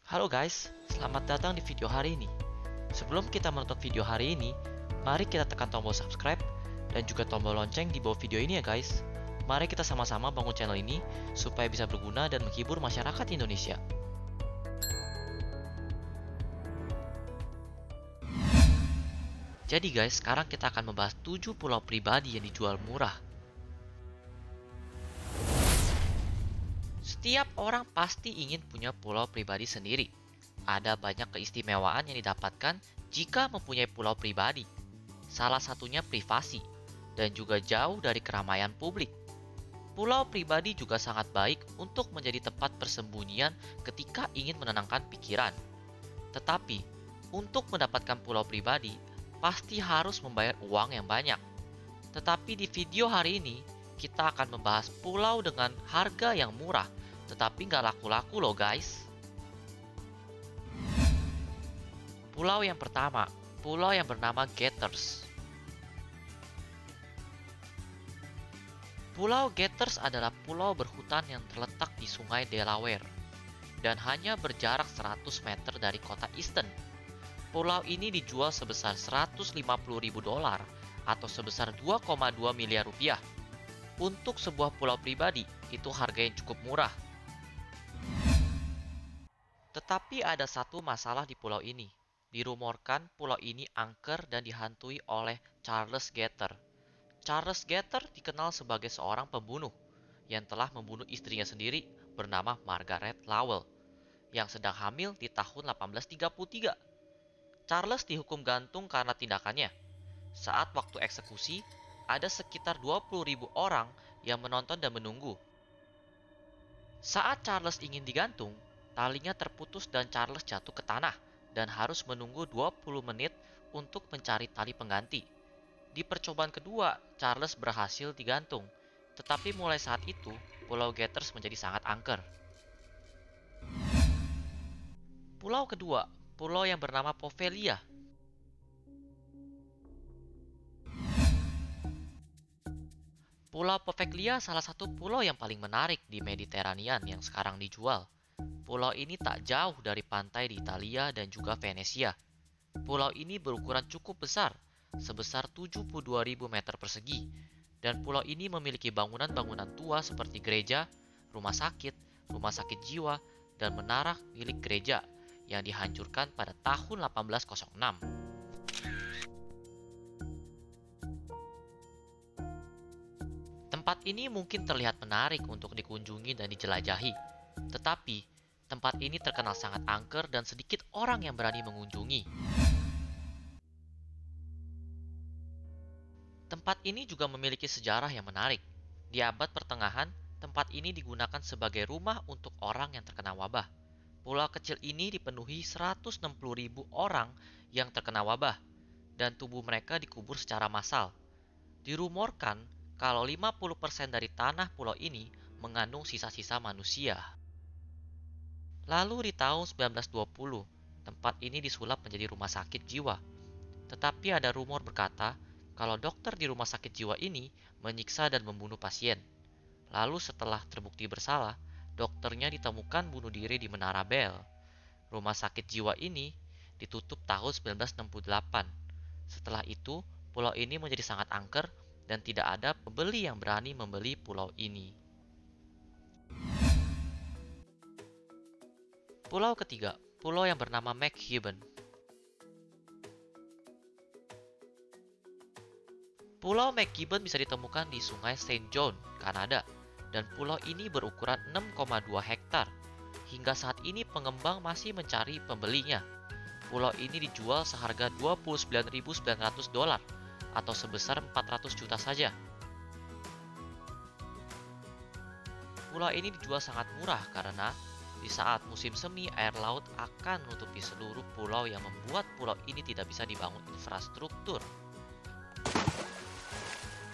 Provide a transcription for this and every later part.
Halo guys, selamat datang di video hari ini. Sebelum kita menonton video hari ini, mari kita tekan tombol subscribe dan juga tombol lonceng di bawah video ini ya guys. Mari kita sama-sama bangun channel ini supaya bisa berguna dan menghibur masyarakat Indonesia. Jadi guys, sekarang kita akan membahas 7 pulau pribadi yang dijual murah. Setiap orang pasti ingin punya pulau pribadi sendiri. Ada banyak keistimewaan yang didapatkan jika mempunyai pulau pribadi. Salah satunya privasi, dan juga jauh dari keramaian publik. Pulau pribadi juga sangat baik untuk menjadi tempat persembunyian ketika ingin menenangkan pikiran. Tetapi, untuk mendapatkan pulau pribadi, pasti harus membayar uang yang banyak. Tetapi di video hari ini, kita akan membahas pulau dengan harga yang murah, tetapi nggak laku-laku loh guys. Pulau yang pertama, pulau yang bernama Gathers. Pulau Gathers adalah pulau berhutan yang terletak di sungai Delaware dan hanya berjarak 100 meter dari kota Easton. Pulau ini dijual sebesar $150.000 atau sebesar 2,2 miliar rupiah. Untuk sebuah pulau pribadi, itu harga yang cukup murah. Tetapi ada satu masalah di pulau ini. Dirumorkan pulau ini angker dan dihantui oleh Charles Gator. Charles Gator dikenal sebagai seorang pembunuh yang telah membunuh istrinya sendiri bernama Margaret Lowell yang sedang hamil di tahun 1833. Charles dihukum gantung karena tindakannya. Saat waktu eksekusi, ada sekitar 20.000 orang yang menonton dan menunggu. Saat Charles ingin digantung, talinya terputus dan Charles jatuh ke tanah dan harus menunggu 20 menit untuk mencari tali pengganti. Di percobaan kedua, Charles berhasil digantung, tetapi mulai saat itu, Pulau Gathers menjadi sangat angker. Pulau kedua, pulau yang bernama Poveglia. Pulau Poveglia salah satu pulau yang paling menarik di Mediterania yang sekarang dijual. Pulau ini tak jauh dari pantai di Italia dan juga Venesia. Pulau ini berukuran cukup besar, sebesar 72.000 meter persegi. Dan pulau ini memiliki bangunan-bangunan tua seperti gereja, rumah sakit jiwa, dan menara milik gereja yang dihancurkan pada tahun 1806. Tempat ini mungkin terlihat menarik untuk dikunjungi dan dijelajahi, tetapi tempat ini terkenal sangat angker dan sedikit orang yang berani mengunjungi. Tempat ini juga memiliki sejarah yang menarik. Di abad pertengahan, tempat ini digunakan sebagai rumah untuk orang yang terkena wabah. Pulau kecil ini dipenuhi 160.000 orang yang terkena wabah, dan tubuh mereka dikubur secara massal. Dirumorkan kalau 50% dari tanah pulau ini mengandung sisa-sisa manusia. Lalu di tahun 1920, tempat ini disulap menjadi rumah sakit jiwa. Tetapi ada rumor berkata kalau dokter di rumah sakit jiwa ini menyiksa dan membunuh pasien. Lalu setelah terbukti bersalah, dokternya ditemukan bunuh diri di Menara Bell. Rumah sakit jiwa ini ditutup tahun 1968. Setelah itu, pulau ini menjadi sangat angker dan tidak ada pembeli yang berani membeli pulau ini. Pulau ketiga, pulau yang bernama McKibben. Pulau McKibben bisa ditemukan di Sungai Saint John, Kanada, dan pulau ini berukuran 6,2 hektar. Hingga saat ini pengembang masih mencari pembelinya. Pulau ini dijual seharga $29.900 atau sebesar 400 juta saja. Pulau ini dijual sangat murah karena di saat musim semi air laut akan menutupi seluruh pulau yang membuat pulau ini tidak bisa dibangun infrastruktur.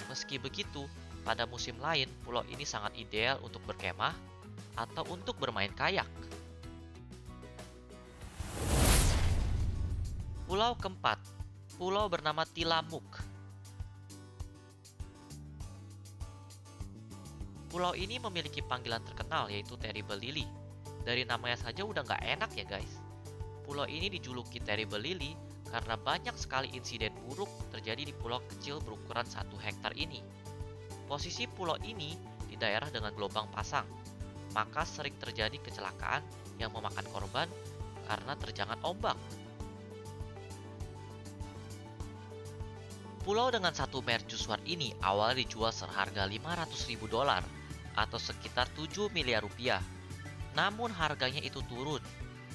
Meski begitu, pada musim lain pulau ini sangat ideal untuk berkemah atau untuk bermain kayak. Pulau keempat, pulau bernama Tillamook. Pulau ini memiliki panggilan terkenal yaitu Terrible Lily. Dari namanya saja udah nggak enak ya guys. Pulau ini dijuluki Terrible Lily karena banyak sekali insiden buruk terjadi di pulau kecil berukuran 1 hektar ini. Posisi pulau ini di daerah dengan gelombang pasang, maka sering terjadi kecelakaan yang memakan korban karena terjangan ombak. Pulau dengan satu mercusuar ini awalnya dijual seharga 500.000 dolar atau sekitar 7 miliar rupiah. Namun harganya itu turun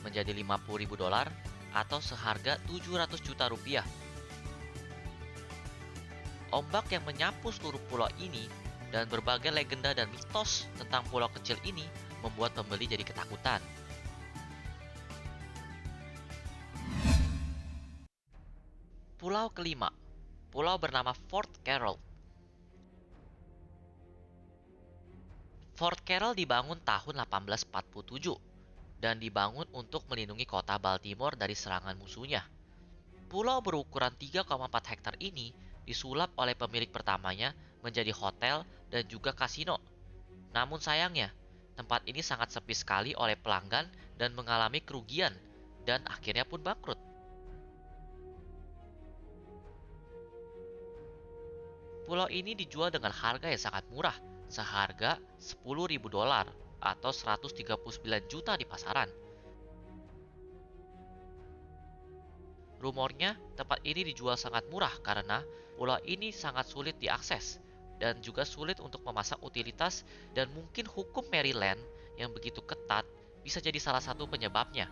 menjadi 50.000 dolar atau seharga 700 juta rupiah. Ombak yang menyapu seluruh pulau ini dan berbagai legenda dan mitos tentang pulau kecil ini membuat pembeli jadi ketakutan. Pulau kelima, pulau bernama Fort Carroll. Fort Carroll dibangun tahun 1847 dan dibangun untuk melindungi kota Baltimore dari serangan musuhnya. Pulau berukuran 3,4 hektar ini disulap oleh pemilik pertamanya menjadi hotel dan juga kasino. Namun sayangnya, tempat ini sangat sepi sekali oleh pelanggan dan mengalami kerugian dan akhirnya pun bangkrut. Pulau ini dijual dengan harga yang sangat murah, seharga 10.000 dolar atau 139 juta di pasaran. Rumornya, tempat ini dijual sangat murah karena pulau ini sangat sulit diakses dan juga sulit untuk memasang utilitas, dan mungkin hukum Maryland yang begitu ketat bisa jadi salah satu penyebabnya.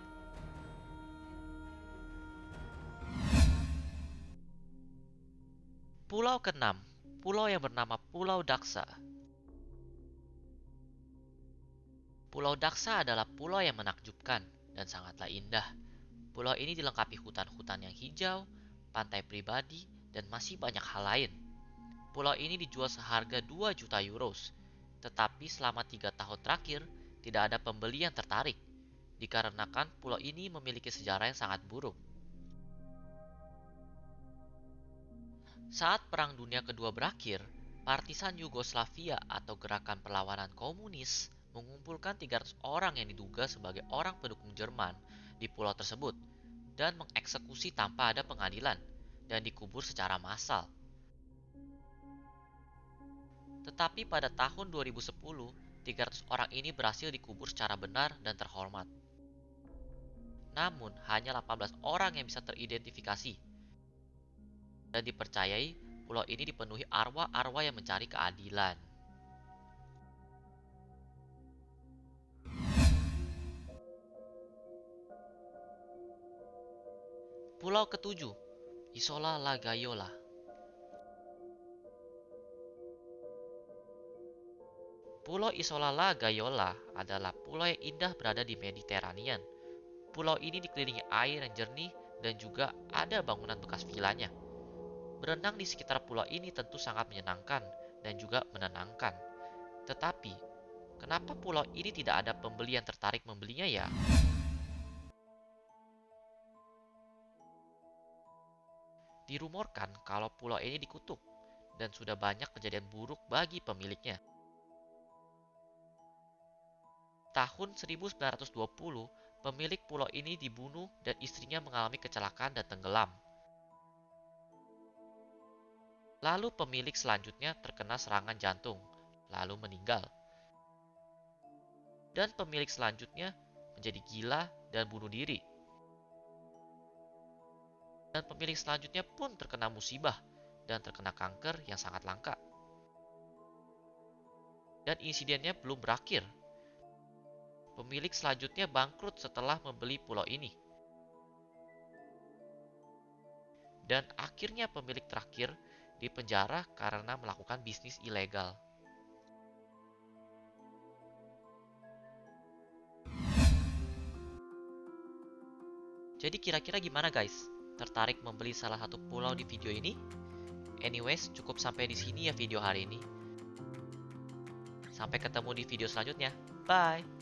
Pulau keenam, pulau yang bernama Pulau Daksa. Pulau Daksa adalah pulau yang menakjubkan dan sangatlah indah. Pulau ini dilengkapi hutan-hutan yang hijau, pantai pribadi, dan masih banyak hal lain. Pulau ini dijual seharga 2 juta euros, tetapi selama 3 tahun terakhir tidak ada pembeli yang tertarik, dikarenakan pulau ini memiliki sejarah yang sangat buruk. Saat Perang Dunia Kedua berakhir, partisan Yugoslavia atau Gerakan Perlawanan Komunis mengumpulkan 300 orang yang diduga sebagai orang pendukung Jerman di pulau tersebut dan mengeksekusi tanpa ada pengadilan dan dikubur secara massal. Tetapi pada tahun 2010, 300 orang ini berhasil dikubur secara benar dan terhormat. Namun, hanya 18 orang yang bisa teridentifikasi dan dipercayai pulau ini dipenuhi arwah-arwah yang mencari keadilan. Pulau ketujuh, Isola La Gaiola. Pulau Isola La Gaiola adalah pulau yang indah berada di Mediterranean. Pulau ini dikelilingi air yang jernih dan juga ada bangunan bekas vilanya. Berenang di sekitar pulau ini tentu sangat menyenangkan dan juga menenangkan. Tetapi, kenapa pulau ini tidak ada pembeli yang tertarik membelinya ya? Dirumorkan kalau pulau ini dikutuk dan sudah banyak kejadian buruk bagi pemiliknya. Tahun 1920, pemilik pulau ini dibunuh dan istrinya mengalami kecelakaan dan tenggelam. Lalu pemilik selanjutnya terkena serangan jantung, lalu meninggal. Dan pemilik selanjutnya menjadi gila dan bunuh diri. Dan pemilik selanjutnya pun terkena musibah dan terkena kanker yang sangat langka. Dan insidennya belum berakhir. Pemilik selanjutnya bangkrut setelah membeli pulau ini. Dan akhirnya pemilik terakhir dipenjara karena melakukan bisnis ilegal. Jadi kira-kira gimana guys? Tertarik membeli salah satu pulau di video ini? Anyways, cukup sampai di sini ya video hari ini. Sampai ketemu di video selanjutnya. Bye!